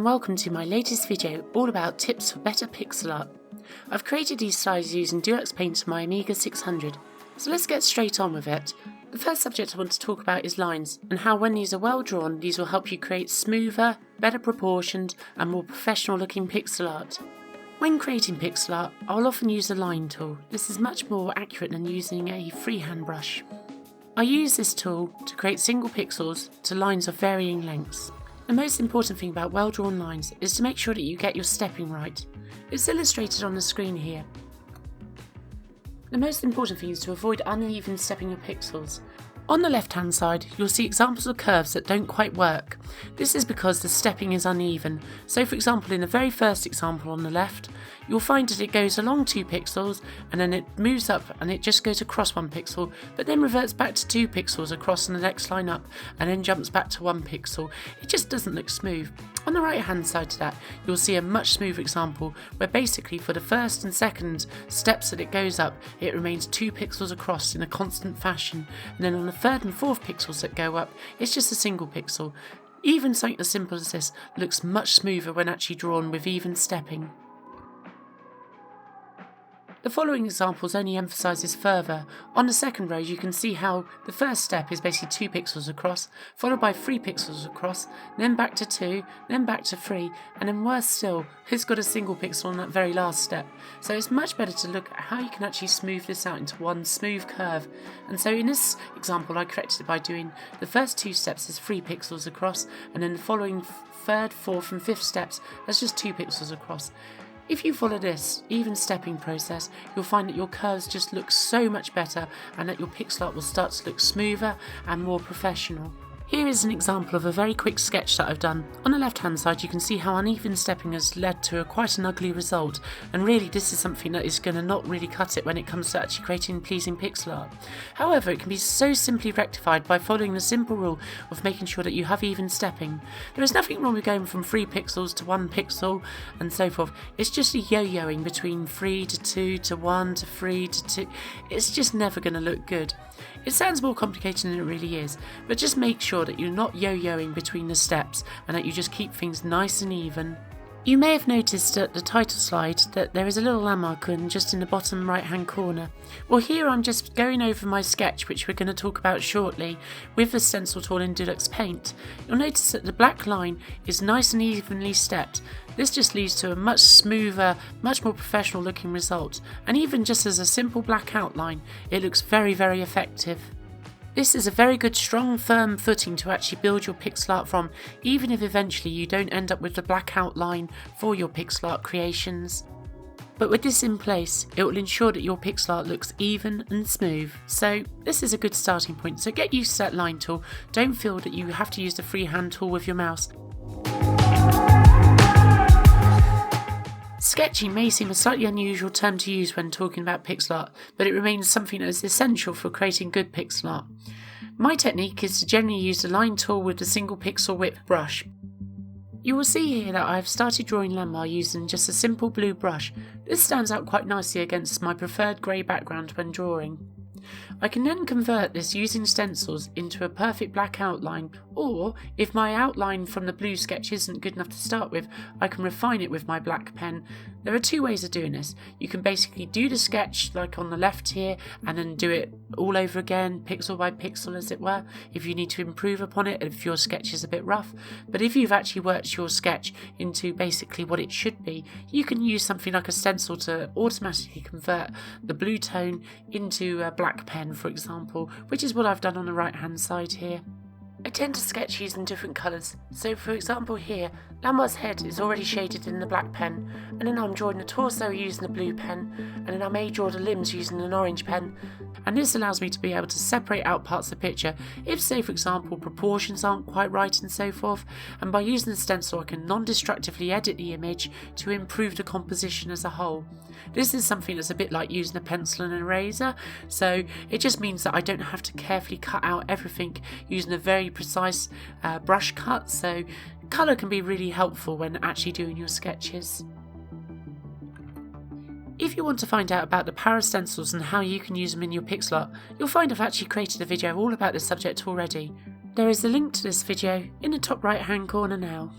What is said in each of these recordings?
and welcome to my latest video all about tips for better pixel art. I've created these slides using Deluxe Paint on my Amiga 600, so let's get straight on with it. The first subject I want to talk about is lines, and how when these are well drawn, these will help you create smoother, better proportioned and more professional looking pixel art. When creating pixel art, I'll often use the line tool. This is much more accurate than using a freehand brush. I use this tool to create single pixels to lines of varying lengths. The most important thing about well-drawn lines is to make sure that you get your stepping right. It's illustrated on the screen here. The most important thing is to avoid uneven stepping of pixels. On the left-hand side, you'll see examples of curves that don't quite work. This is because the stepping is uneven. So for example, in the very first example on the left, you'll find that it goes along 2 pixels and then it moves up and it just goes across 1 pixel, but then reverts back to 2 pixels across in the next line up and then jumps back to 1 pixel. It just doesn't look smooth. On the right hand side to that, you'll see a much smoother example where basically for the first and second steps that it goes up, it remains 2 pixels across in a constant fashion, and then on the third and fourth pixels that go up, it's just a single pixel. Even something as simple as this looks much smoother when actually drawn with even stepping. The following examples only emphasise this further. On the second row you can see how the first step is basically 2 pixels across, followed by 3 pixels across, then back to 2, then back to 3, and then worse still, it's got a single pixel on that very last step. So it's much better to look at how you can actually smooth this out into one smooth curve. And so in this example I corrected it by doing the first 2 steps as 3 pixels across, and then the following third, fourth and fifth steps as just 2 pixels across. If you follow this even stepping process, you'll find that your curves just look so much better and that your pixel art will start to look smoother and more professional. Here is an example of a very quick sketch that I've done. On the left hand side you can see how uneven stepping has led to quite an ugly result, and really this is something that is going to not really cut it when it comes to actually creating pleasing pixel art. However, it can be so simply rectified by following the simple rule of making sure that you have even stepping. There is nothing wrong with going from 3 pixels to 1 pixel and so forth. It's just a yo-yoing between 3 to 2 to 1 to 3 to 2. It's just never going to look good. It sounds more complicated than it really is, but just make sure that you're not yo-yoing between the steps and that you just keep things nice and even. You may have noticed at the title slide that there is a little landmark icon just in the bottom right hand corner. Well, here I'm just going over my sketch, which we're going to talk about shortly, with the stencil tool in Deluxe Paint. You'll notice that the black line is nice and evenly stepped. This just leads to a much smoother, much more professional looking result, and even just as a simple black outline, it looks very, very effective. This is a very good strong firm footing to actually build your pixel art from, even if eventually you don't end up with the black outline for your pixel art creations. But with this in place, it will ensure that your pixel art looks even and smooth. So this is a good starting point, so get used to that line tool. Don't feel that you have to use the freehand tool with your mouse. Sketching may seem a slightly unusual term to use when talking about pixel art, but it remains something that is essential for creating good pixel art. My technique is to generally use the line tool with the single pixel width brush. You will see here that I have started drawing landmark using just a simple blue brush. This stands out quite nicely against my preferred grey background when drawing. I can then convert this using stencils into a perfect black outline, or if my outline from the blue sketch isn't good enough to start with, I can refine it with my black pen. There are 2 ways of doing this. You can basically do the sketch like on the left here and then do it all over again, pixel by pixel as it were, if you need to improve upon it, if your sketch is a bit rough. But if you've actually worked your sketch into basically what it should be, you can use something like a stencil to automatically convert the blue tone into a black pen, for example, which is what I've done on the right hand side here. I tend to sketch using different colours, so for example here, Landmark's head is already shaded in the black pen, and then I'm drawing the torso using the blue pen, and then I may draw the limbs using an orange pen, and this allows me to be able to separate out parts of the picture if, say for example, proportions aren't quite right and so forth, and by using the stencil I can non-destructively edit the image to improve the composition as a whole. This is something that's a bit like using a pencil and an eraser, so it just means that I don't have to carefully cut out everything using a very precise brush cut, so colour can be really helpful when actually doing your sketches. If you want to find out about the power of stencils and how you can use them in your pixel art, you'll find I've actually created a video all about this subject already. There is a link to this video in the top right hand corner now.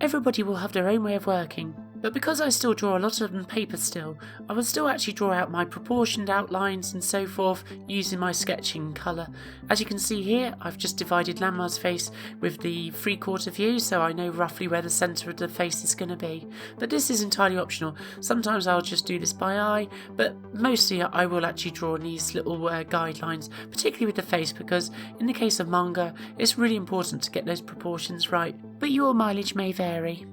Everybody will have their own way of working, but because I still draw a lot on paper still, I will still actually draw out my proportioned outlines and so forth using my sketching colour. As you can see here, I've just divided Ranma's face with the 3/4 view, so I know roughly where the centre of the face is going to be. But this is entirely optional. Sometimes I'll just do this by eye, but mostly I will actually draw these little guidelines, particularly with the face, because in the case of manga, it's really important to get those proportions right, but your mileage may vary.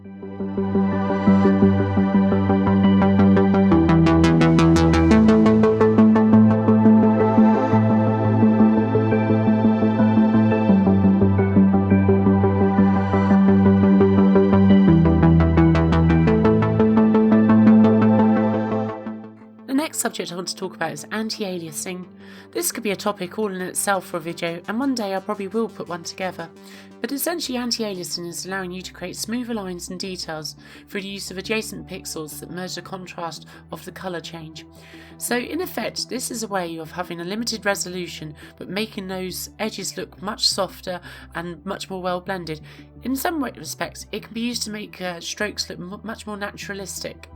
The next subject I want to talk about is anti-aliasing. This could be a topic all in itself for a video, and one day I probably will put one together. But essentially anti-aliasing is allowing you to create smoother lines and details through the use of adjacent pixels that merge the contrast of the colour change. So in effect, this is a way of having a limited resolution but making those edges look much softer and much more well blended. In some respects, it can be used to make strokes look much more naturalistic.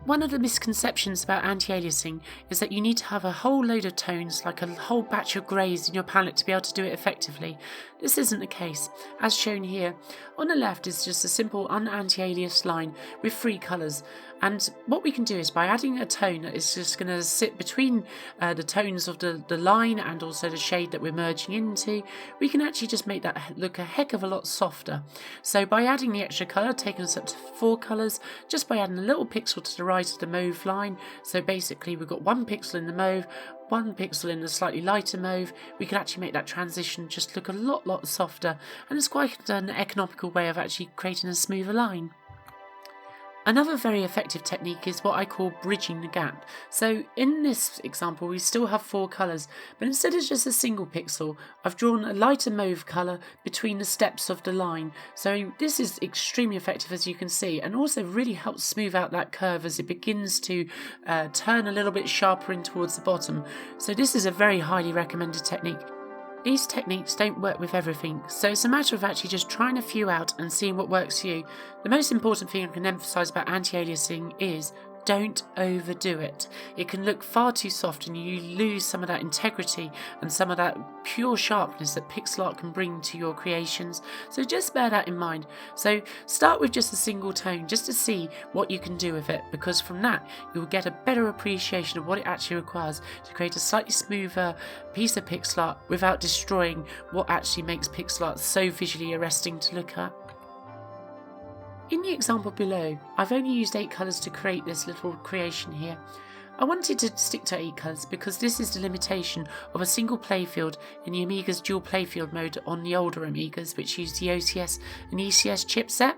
One of the misconceptions about anti-aliasing is that you need to have a whole load of tones, like a whole batch of greys in your palette to be able to do it effectively. This isn't the case, as shown here. On the left is just a simple un-anti-aliased line with 3 colours, and what we can do is by adding a tone that is just going to sit between the tones of the line and also the shade that we're merging into, we can actually just make that look a heck of a lot softer. So by adding the extra colour, taking us up to 4 colours, just by adding a little pixel to the right of the mauve line, so basically we've got 1 pixel in the mauve, 1 pixel in the slightly lighter mauve, we can actually make that transition just look a lot softer, and it's quite an economical way of actually creating a smoother line. Another very effective technique is what I call bridging the gap. So in this example we still have 4 colours, but instead of just a single pixel, I've drawn a lighter mauve colour between the steps of the line. So this is extremely effective, as you can see, and also really helps smooth out that curve as it begins to turn a little bit sharper in towards the bottom. So this is a very highly recommended technique. These techniques don't work with everything, so it's a matter of actually just trying a few out and seeing what works for you. The most important thing I can emphasise about anti-aliasing is don't overdo it. It can look far too soft and you lose some of that integrity and some of that pure sharpness that pixel art can bring to your creations. So just bear that in mind. So start with just a single tone just to see what you can do with it, because from that you'll get a better appreciation of what it actually requires to create a slightly smoother piece of pixel art without destroying what actually makes pixel art so visually arresting to look at. In the example below, I've only used 8 colours to create this little creation here. I wanted to stick to 8 colours because this is the limitation of a single playfield in the Amiga's dual playfield mode on the older Amigas, which use the OCS and ECS chipset.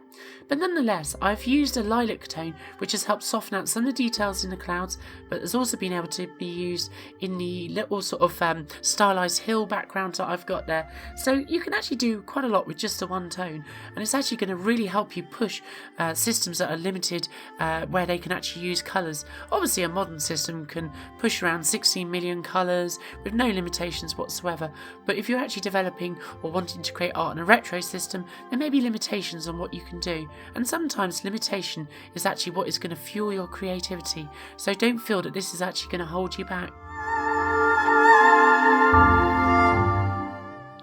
But nonetheless, I've used a lilac tone which has helped soften out some of the details in the clouds, but has also been able to be used in the little sort of stylised hill background that I've got there. So you can actually do quite a lot with just the one tone, and it's actually going to really help you push systems that are limited where they can actually use colours. Obviously a modern system can push around 16 million colours with no limitations whatsoever, but if you're actually developing or wanting to create art in a retro system, there may be limitations on what you can do, and sometimes limitation is actually what is going to fuel your creativity, so don't feel that this is actually going to hold you back.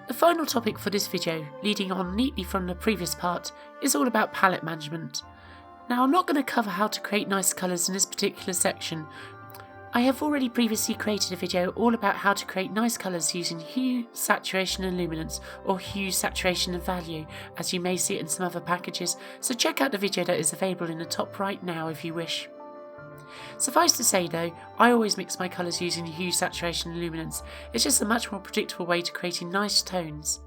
The final topic for this video, leading on neatly from the previous part, is all about palette management. Now I'm not going to cover how to create nice colours in this particular section. I have already previously created a video all about how to create nice colours using hue, saturation and luminance, or hue, saturation and value, as you may see it in some other packages, so check out the video that is available in the top right now if you wish. Suffice to say though, I always mix my colours using hue, saturation and luminance. It's just a much more predictable way to creating nice tones.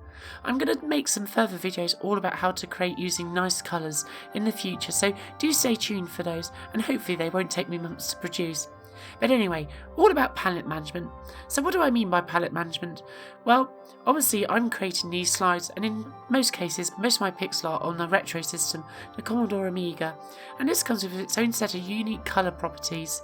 I'm going to make some further videos all about how to create using nice colours in the future, so do stay tuned for those, and hopefully they won't take me months to produce. But anyway, all about palette management. So what do I mean by palette management? Well, obviously I'm creating these slides, and in most cases, most of my pixel art on the retro system, the Commodore Amiga, and this comes with its own set of unique colour properties.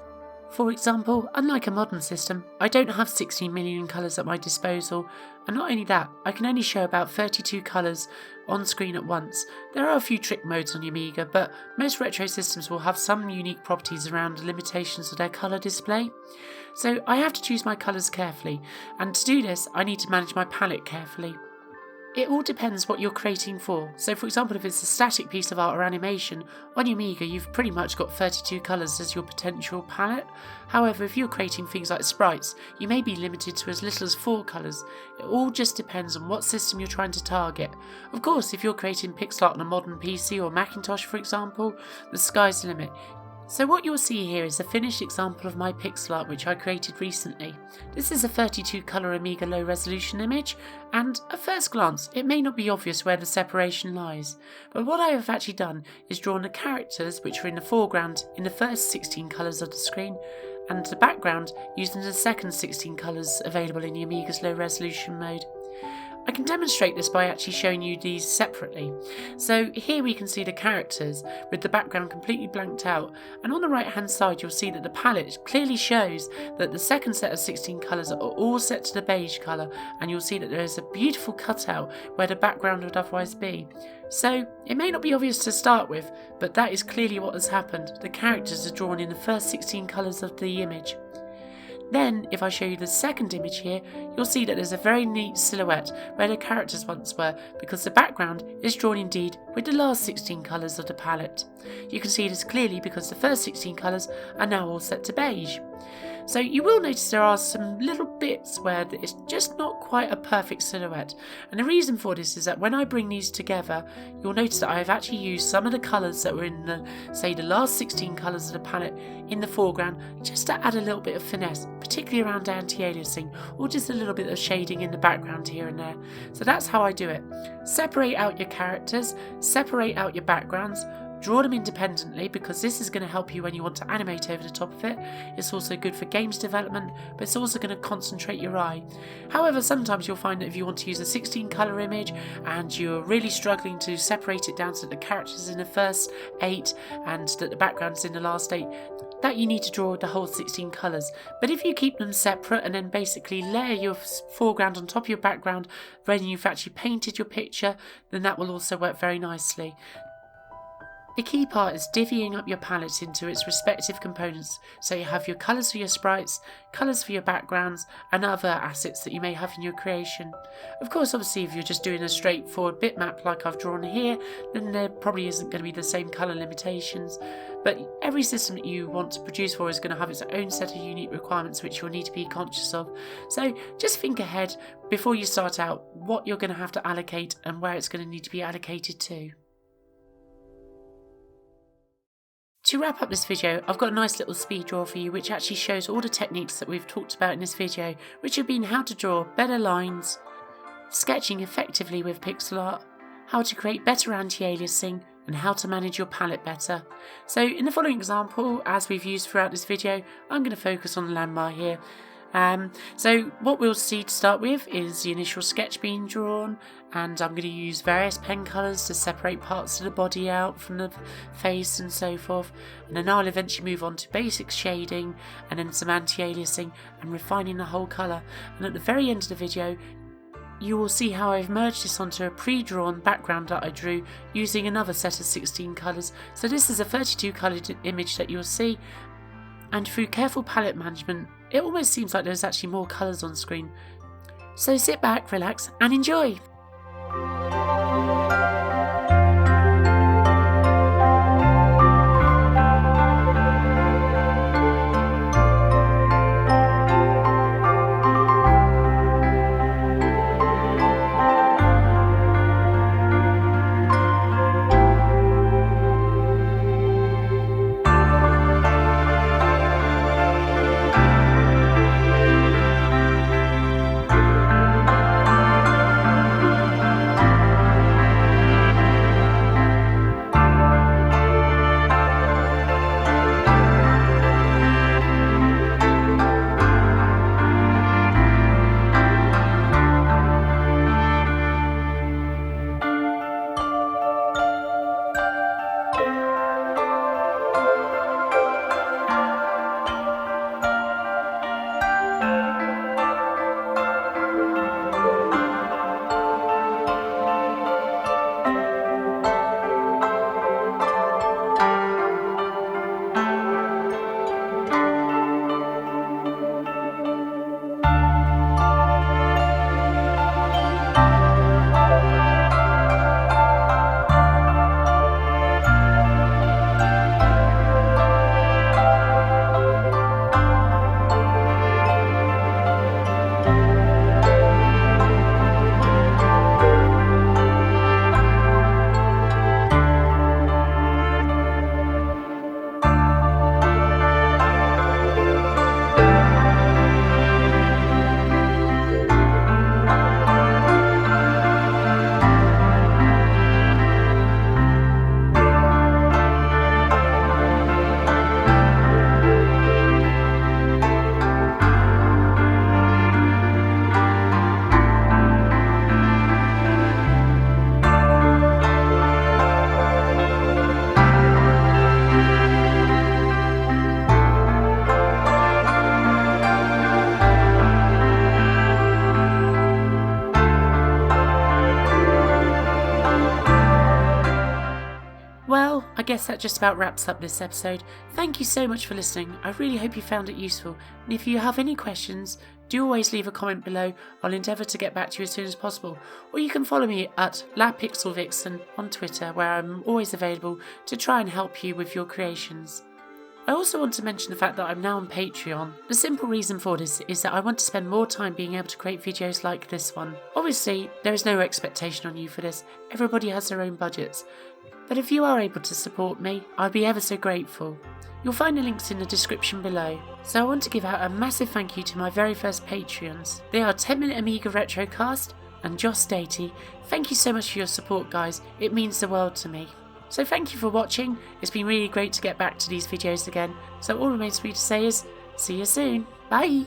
For example, unlike a modern system, I don't have 16 million colours at my disposal, and not only that, I can only show about 32 colours on screen at once. There are a few trick modes on the Amiga, but most retro systems will have some unique properties around the limitations of their colour display. So I have to choose my colours carefully, and to do this I need to manage my palette carefully. It all depends what you're creating for. So for example, if it's a static piece of art or animation, on your Amiga you've pretty much got 32 colours as your potential palette. However, if you're creating things like sprites, you may be limited to as little as 4 colours. It all just depends on what system you're trying to target. Of course, if you're creating pixel art on a modern PC or Macintosh for example, the sky's the limit. So what you'll see here is a finished example of my pixel art which I created recently. This is a 32 colour Amiga low resolution image, and at first glance it may not be obvious where the separation lies, but what I have actually done is drawn the characters which are in the foreground in the first 16 colours of the screen, and the background using the second 16 colours available in the Amiga's low resolution mode. I can demonstrate this by actually showing you these separately. So here we can see the characters with the background completely blanked out, and on the right hand side you'll see that the palette clearly shows that the second set of 16 colours are all set to the beige colour, and you'll see that there is a beautiful cutout where the background would otherwise be. So it may not be obvious to start with, but that is clearly what has happened. The characters are drawn in the first 16 colours of the image. Then, if I show you the second image here, you'll see that there's a very neat silhouette where the characters once were, because the background is drawn indeed with the last 16 colours of the palette. You can see this clearly because the first 16 colours are now all set to beige. So you will notice there are some little bits where it's just not quite a perfect silhouette, and the reason for this is that when I bring these together you'll notice that I have actually used some of the colours that were in the last 16 colours of the palette in the foreground just to add a little bit of finesse, particularly around anti-aliasing, or just a little bit of shading in the background here and there. So that's how I do it. Separate out your characters, separate out your backgrounds, draw them independently because this is going to help you when you want to animate over the top of it. It's also good for games development, but it's also going to concentrate your eye. However, sometimes you'll find that if you want to use a 16 colour image and you're really struggling to separate it down so that the characters in the first 8 and that the background's in the last 8, that you need to draw the whole 16 colours. But if you keep them separate and then basically layer your foreground on top of your background when you've actually painted your picture, then that will also work very nicely. The key part is divvying up your palette into its respective components, so you have your colours for your sprites, colours for your backgrounds, and other assets that you may have in your creation. Of course, obviously if you're just doing a straightforward bitmap like I've drawn here, then there probably isn't going to be the same colour limitations, but every system that you want to produce for is going to have its own set of unique requirements which you'll need to be conscious of. So just think ahead before you start out what you're going to have to allocate and where it's going to need to be allocated to. To wrap up this video, I've got a nice little speed draw for you which actually shows all the techniques that we've talked about in this video, which have been how to draw better lines, sketching effectively with pixel art, how to create better anti-aliasing, and how to manage your palette better. So in the following example, as we've used throughout this video, I'm going to focus on the landmark here. So what we'll see to start with is the initial sketch being drawn, and I'm going to use various pen colours to separate parts of the body out from the face and so forth, and then I'll eventually move on to basic shading and then some anti-aliasing and refining the whole colour, and at the very end of the video you will see how I've merged this onto a pre-drawn background that I drew using another set of 16 colours. So this is a 32 coloured image that you'll see, and through careful palette management it almost seems like there's actually more colours on screen. So sit back, relax and enjoy! guess that just about wraps up this episode. Thank you so much for listening. I really hope you found it useful. And if you have any questions, do always leave a comment below. I'll endeavour to get back to you as soon as possible. Or you can follow me at LaPixelVixen on Twitter, where I'm always available to try and help you with your creations. I also want to mention the fact that I'm now on Patreon. The simple reason for this is that I want to spend more time being able to create videos like this one. Obviously, there is no expectation on you for this. Everybody has their own budgets. But if you are able to support me, I'd be ever so grateful. You'll find the links in the description below. So I want to give out a massive thank you to my very first Patreons. They are 10-Minute Amiga Retrocast and Joss Datey. Thank you so much for your support, guys. It means the world to me. So thank you for watching. It's been really great to get back to these videos again. So all remains for me to say is, see you soon. Bye!